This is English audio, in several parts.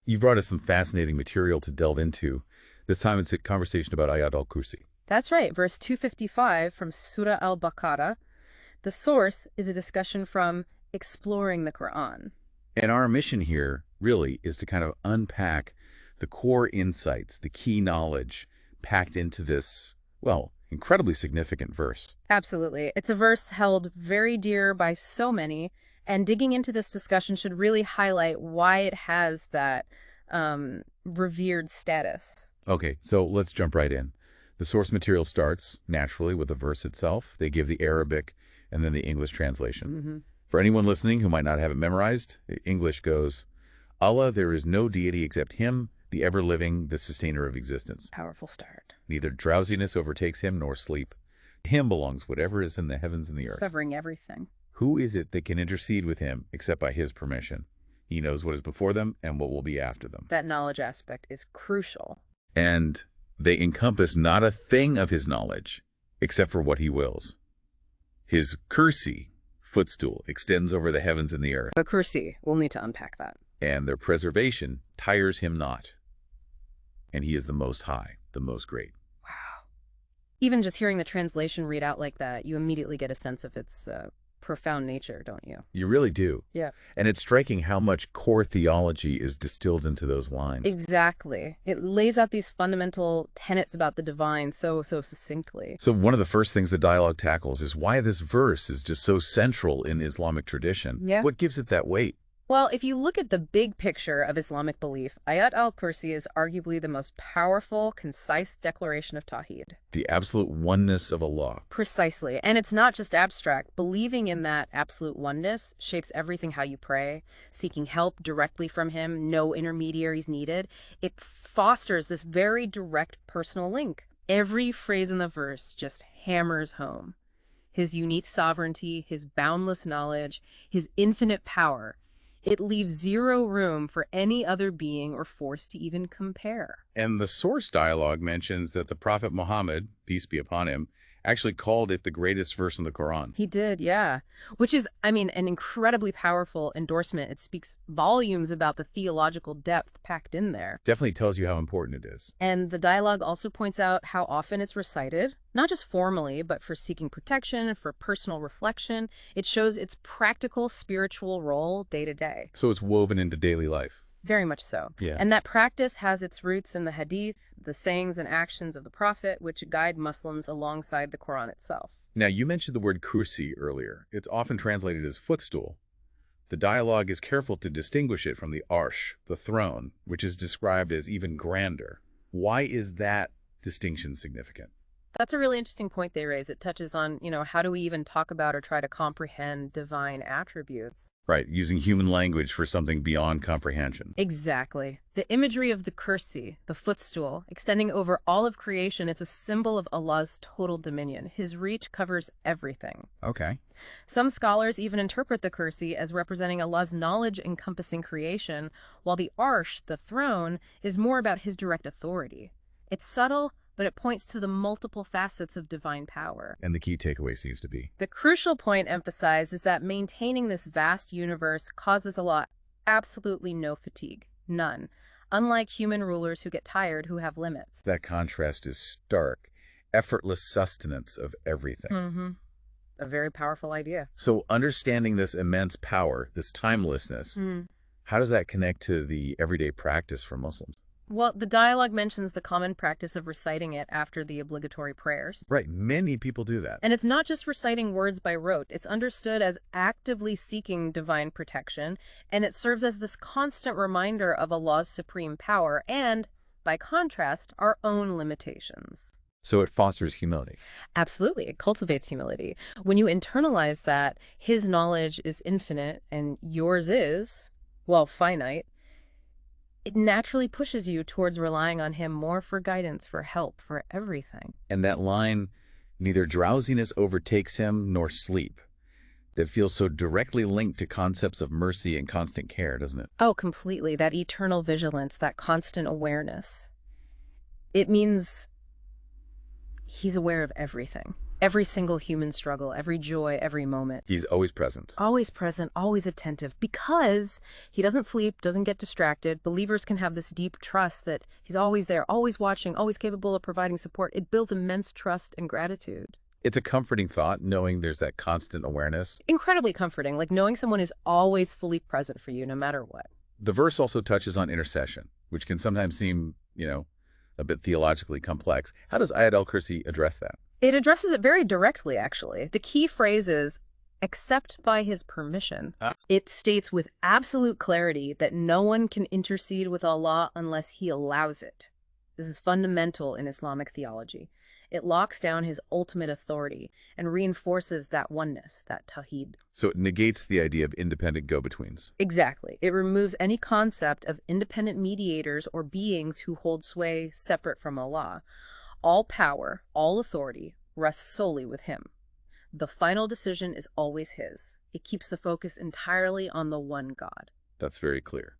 You've brought us some fascinating material to delve into. This time it's a conversation about Ayatul Kursi. That's right, verse 255 from Surah al-Baqarah. The source is a discussion from Exploring the Quran. And our mission here really is to kind of unpack the core insights, the key knowledge packed into this, well, incredibly significant verse. Absolutely. It's a verse held very dear by so many, and digging into this discussion should really highlight why it has that revered status. Okay, so let's jump right in. The source material starts, naturally, with the verse itself. They give the Arabic and then the English translation. For anyone listening who might not have it memorized, English goes, Allah, there is no deity except Him, the ever-living, the sustainer of existence. Powerful start. Neither drowsiness overtakes Him nor sleep. To Him belongs whatever is in the heavens and the earth. Covering everything. Who is it that can intercede with Him except by His permission? He knows what is before them and what will be after them. That knowledge aspect is crucial. And they encompass not a thing of His knowledge except for what He wills. His kursi, footstool, extends over the heavens and the earth. The kursi, we'll need to unpack that. And their preservation tires Him not. And He is the Most High, the Most Great. Wow. Even just hearing the translation read out like that, you immediately get a sense of its profound nature, don't you? You really do. Yeah. And it's striking how much core theology is distilled into those lines. Exactly. It lays out these fundamental tenets about the divine so succinctly. So one of the first things the dialogue tackles is why this verse is just so central in Islamic tradition. Yeah. What gives it that weight? Well, if you look at the big picture of Islamic belief, Ayat al-Kursi is arguably the most powerful, concise declaration of Tawheed. The absolute oneness of Allah. Precisely. And it's not just abstract. Believing in that absolute oneness shapes everything how you pray, seeking help directly from Him, no intermediaries needed. It fosters this very direct personal link. Every phrase in the verse just hammers home His unique sovereignty, His boundless knowledge, His infinite power. It leaves zero room for any other being or force to even compare. And the source dialogue mentions that the Prophet Muhammad, peace be upon him, actually called it the greatest verse in the Quran. He did, yeah. Which is, an incredibly powerful endorsement. It speaks volumes about the theological depth packed in there. Definitely tells you how important it is. And the dialogue also points out how often it's recited, not just formally, but for seeking protection, for personal reflection. It shows its practical spiritual role day to day. So it's woven into daily life. Very much so. Yeah. And that practice has its roots in the hadith, the sayings and actions of the Prophet, which guide Muslims alongside the Quran itself. Now, you mentioned the word kursi earlier. It's often translated as footstool. The dialogue is careful to distinguish it from the arsh, the throne, which is described as even grander. Why is that distinction significant? That's a really interesting point they raise. It touches on, how do we even talk about or try to comprehend divine attributes? Right, using human language for something beyond comprehension. Exactly. The imagery of the kursi, the footstool, extending over all of creation, is a symbol of Allah's total dominion. His reach covers everything. Okay. Some scholars even interpret the kursi as representing Allah's knowledge encompassing creation, while the arsh, the throne, is more about His direct authority. It's subtle, but it points to the multiple facets of divine power. And the key takeaway seems to be? The crucial point emphasized is that maintaining this vast universe causes Allah absolutely no fatigue. None. Unlike human rulers who get tired, who have limits. That contrast is stark. Effortless sustenance of everything. A very powerful idea. So understanding this immense power, this timelessness, how does that connect to the everyday practice for Muslims? Well, the dialogue mentions the common practice of reciting it after the obligatory prayers. Right, many people do that. And it's not just reciting words by rote. It's understood as actively seeking divine protection, and it serves as this constant reminder of Allah's supreme power and, by contrast, our own limitations. So it fosters humility. Absolutely. It cultivates humility. When you internalize that His knowledge is infinite and yours is, well, finite, it naturally pushes you towards relying on Him more for guidance, for help, for everything. And that line, neither drowsiness overtakes Him nor sleep, that feels so directly linked to concepts of mercy and constant care, doesn't it? Oh, completely. That eternal vigilance, that constant awareness. It means He's aware of everything. Every single human struggle, every joy, every moment. He's always present. Always present, always attentive, because he doesn't sleep, doesn't get distracted. Believers can have this deep trust that he's always there, always watching, always capable of providing support. It builds immense trust and gratitude. It's a comforting thought, knowing there's that constant awareness. Incredibly comforting, like knowing someone is always fully present for you, no matter what. The verse also touches on intercession, which can sometimes seem, a bit theologically complex. How does Ayatul Kursi address that? It addresses it very directly, actually. The key phrase is, except by his permission. It states with absolute clarity that no one can intercede with Allah unless he allows it. This is fundamental in Islamic theology. It locks down his ultimate authority and reinforces that oneness, that tawhid. So it negates the idea of independent go-betweens. Exactly. It removes any concept of independent mediators or beings who hold sway separate from Allah. All power, all authority rests solely with him. The final decision is always his. It keeps the focus entirely on the one God. That's very clear.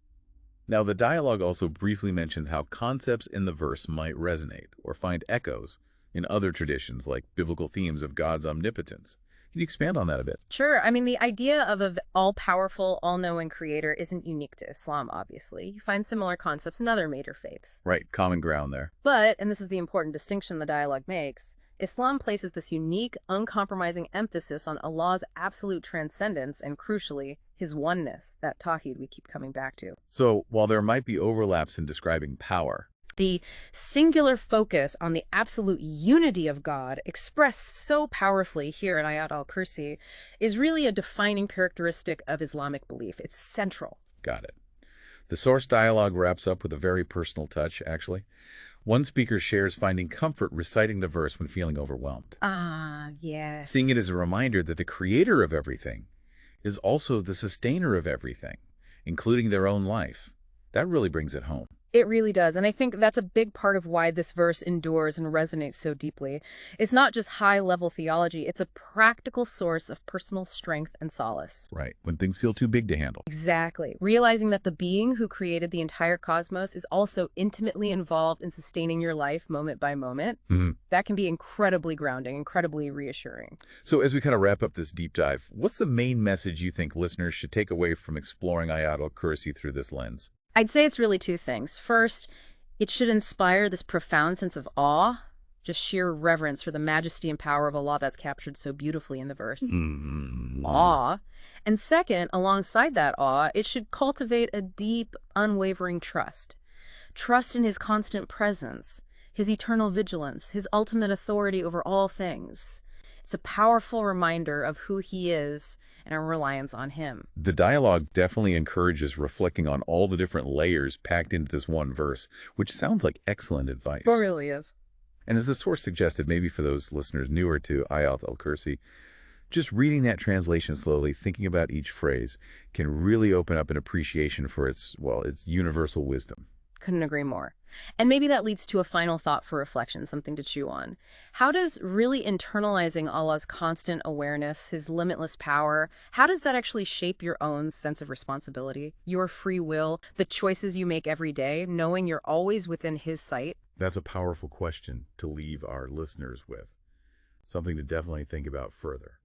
Now, the dialogue also briefly mentions how concepts in the verse might resonate or find echoes in other traditions like biblical themes of God's omnipotence. Can you expand on that a bit? Sure. I mean, the idea of an all-powerful, all-knowing creator isn't unique to Islam, obviously. You find similar concepts in other major faiths. Right, common ground there. But, and this is the important distinction the dialogue makes, Islam places this unique, uncompromising emphasis on Allah's absolute transcendence and, crucially, his oneness, that tawhid we keep coming back to. So, while there might be overlaps in describing power, the singular focus on the absolute unity of God, expressed so powerfully here in Ayatul Kursi, is really a defining characteristic of Islamic belief. It's central. Got it. The source dialogue wraps up with a very personal touch, actually. One speaker shares finding comfort reciting the verse when feeling overwhelmed. Yes. Seeing it as a reminder that the creator of everything is also the sustainer of everything, including their own life. That really brings it home. It really does. And I think that's a big part of why this verse endures and resonates so deeply. It's not just high-level theology. It's a practical source of personal strength and solace. Right. When things feel too big to handle. Exactly. Realizing that the being who created the entire cosmos is also intimately involved in sustaining your life moment by moment. That can be incredibly grounding, incredibly reassuring. So as we kind of wrap up this deep dive, what's the main message you think listeners should take away from exploring Ayatul Kursi through this lens? I'd say it's really two things. First, it should inspire this profound sense of awe, just sheer reverence for the majesty and power of Allah that's captured so beautifully in the verse. Awe. And second, alongside that awe, it should cultivate a deep, unwavering trust. Trust in his constant presence, his eternal vigilance, his ultimate authority over all things. It's a powerful reminder of who he is and our reliance on him. The dialogue definitely encourages reflecting on all the different layers packed into this one verse, which sounds like excellent advice. It really is. And as the source suggested, maybe for those listeners newer to Ayatul Kursi, just reading that translation slowly, thinking about each phrase, can really open up an appreciation for its universal wisdom. Couldn't agree more. And maybe that leads to a final thought for reflection, something to chew on. How does really internalizing Allah's constant awareness, his limitless power, how does that actually shape your own sense of responsibility, your free will, the choices you make every day, knowing you're always within his sight? That's a powerful question to leave our listeners with. Something to definitely think about further.